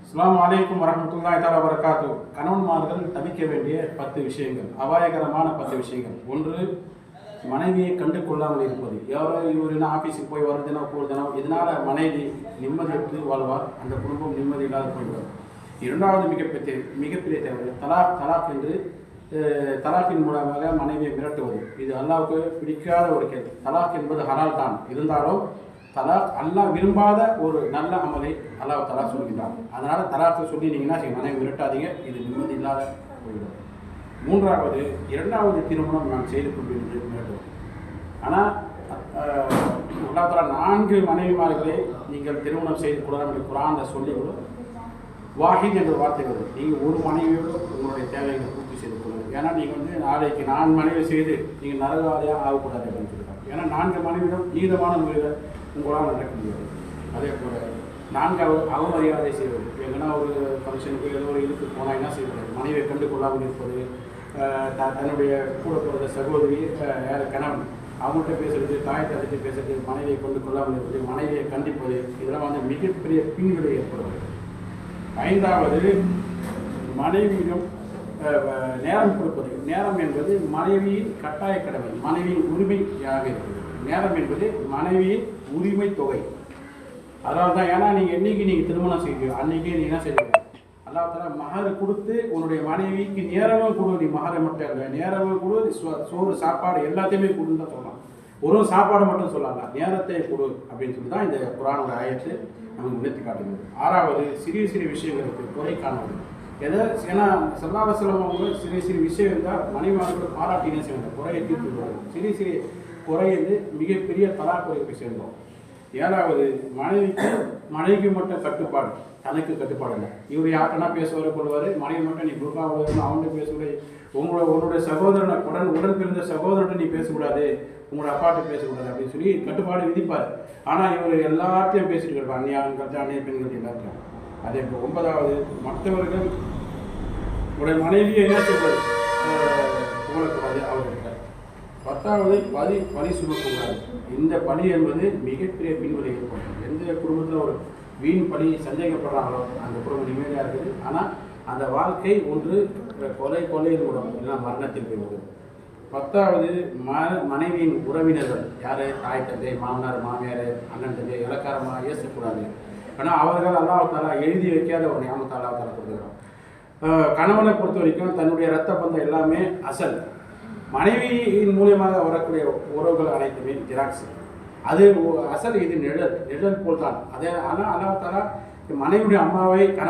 அஸ்ஸலாமு அலைக்கும் வரஹ்மத்துல்லாஹி தஆலா வபரகாத்துஹு. கணவன்மார்கள் தவிர்க்க வேண்டிய 10 விஷயங்கள், அபாயகரமான 10 விஷயங்கள். ஒன்று, மனைவியை கண்டு கொள்ளாமல் இருப்பது. யாரோ இவர் ஆஃபீஸுக்கு போய் வருதுனா போகிறதுனா இதனால் மனைவி நிம்மதியற்று வாழ்வார், அந்த குடும்பம் நிம்மதி இல்லாத போய்விடும். இரண்டாவது மிகப்பெரிய தேவை தலாக் என்று தலாக்கின் மூலமாக மனைவியை மிரட்டுவது. இது அல்லாஹ்வுக்கு பிடிக்காத ஒரு கேள்வி. தலாக் என்பது ஹலால் தான், இருந்தாலும் தலாக் அல்லாஹ் விரும்பாத ஒரு நல்ல அமலை அல்லாஹ் தலாக் சொல்கிறார். அதனால் தலாக்கை சொல்லி நீங்கள் மனைவி மிரட்டாதீங்க, இது நிம்மதி இல்லாத போய்விடும். மூன்றாவது, இரண்டாவது திருமணம் நான் செய்து கொண்டு மிரட்டுவோம். ஆனால் அல்லாஹ் தஆலா 4 மனைவிமார்களை நீங்கள் திருமணம் செய்து கொள்ளலாம் என்று குர்ஆனில் சொல்லி வாஹித் என்ற வார்த்தை வருது. நீங்கள் ஒரு மனைவியோடு உங்களுடைய தேவைகளை பூர்த்தி செய்து கொள்ளுங்கள். ஏன்னா நீங்கள் நாளைக்கு 4 மனைவி செய்து நீங்கள் நரகவாதியாக ஆகக்கூடாது அப்படின்னு சொல்லியிருக்காங்க. ஏன்னா 4 மனைவியிடம் நீதமான முறையில் உங்களால் நடக்க முடியாது. அதே போல் 4வது அவமரியாதை செய்வது. எங்கன்னா ஒரு ஃபங்க்ஷனுக்கு ஏதோ ஒரு இதுக்கு போனால் என்ன செய்வது? மனைவியை கண்டு கொள்ளாமல் இருப்பது, தன்னுடைய கூட போகிற சகோதரி கணவன் அவங்கள்ட்ட பேசுறது, தாய் தந்தைக்கு பேசுறது, மனைவியை கொண்டு கொள்ளாமல் இருப்பது, மனைவியை கண்டிப்பது, இதெல்லாம் மிகப்பெரிய பின்விளை ஏற்படுவது. 5வது, மனைவியிடம் நேரம் கொடுப்பது. நேரம் என்பது மனைவியின் கட்டாய கடமை, மனைவியின் உரிமையாக இருக்கிறது. நேரம் என்பது மனைவியின் உரிமை தொகை. அதனால தான், ஏன்னா நீங்கள் திருமணம் செய்வீங்க அன்றைக்கே நீ என்ன செய்வீங்க? அல்லாஹ் தஆலா மஹர் கொடுத்து உன்னுடைய மனைவிக்கு நேரமும் கொடு. நீ மஹரை மட்டும் இல்லை, நேரமும் கொடு, சோறு சாப்பாடு எல்லாத்தையுமே கொடுன்னு தான் சொல்லலாம். ஒரு சாப்பாடு மட்டும் சொல்லலாம், நேரத்தை கொடு அப்படின்னு சொல்லி தான் இந்த குர்ஆனோட ஆயத்து நமக்கு உணர்த்தி காட்டுகிறது. 6வது, சிறிய விஷயங்களுக்கு குறை காணுவது. ஏன்னா ஸல்லல்லாஹு அலைஹி வஸல்லம் அவங்க சிறிய விஷயம் இருந்தால் மனைவிமார்கள் பாராட்டினே செய்வாங்க, குறையை தீர்த்து விடுவாங்க. சிறிய குறை மிகப்பெரிய தலாக் குறைக்கு சேர்ந்தோம். 7வது, மனைவிக்கு மட்டும் கட்டுப்பாடு, தனக்கு கட்டுப்பாடு இல்லை. இவர் யார்கிட்டனா பேசுவார் கொள்வார், மனைவி மட்டும் நீ புர்காவில் அவன்கிட்ட பேசக்கூடாது, உன்னுடைய சகோதரனை உடன் பிறந்த சகோதரன் நீ பேசக்கூடாது, உங்களோட அப்பாட்ட பேசக்கூடாது அப்படின்னு சொல்லி கட்டுப்பாடு விதிப்பார். ஆனால் இவர் எல்லாத்தையும் பேசிட்டு இருப்பார், அந்நியான்கள் அந்நிய பெண்கள் எல்லாத்தையும். அதே போல் 9வது, மற்றவர்கள் உடைய மனைவியை என்ன செய்வார்? புகழக்கூடாது அவர்கிட்ட. 10வது, பழி சுமக்கூடாது. இந்த பழி என்பது மிகப்பெரிய பின்விளை ஏற்படும். எந்த குடும்பத்தில் ஒரு வீண் பழி சந்தேகப்படுறாங்களோ அந்த குடும்பம் நிம்மதியாக இருக்குது. ஆனால் அந்த வாழ்க்கை ஒன்று கொலையில் விடும், இல்லைன்னா மரணத்தில் போய் விடும். 10வது, மனைவியின் உறவினர்கள் யார்? தாய் தந்தை, மாமனார் மாமியார், அண்ணன் தந்தை இலக்காரமாக ஏசக்கூடாது. ஆனால் அவர்கள் அல்லாஹ் தஆலா எழுதி வைக்காத ஒரு நியமத்தை அல்லாஹ் தஆலா கொடுக்குறோம். கணவனை பொறுத்த வரைக்கும் தன்னுடைய இரத்த பந்தம் எல்லாமே அசல். மனைவியின் மூலியமாக வரக்கூடிய உறவுகள் அனைத்துமே ஜெராக்ஸ். அது அசல், இது நிழல் போல் தான். அதே ஆனால் அல்லாஹ் தஆலா மனைவியுடைய அம்மாவை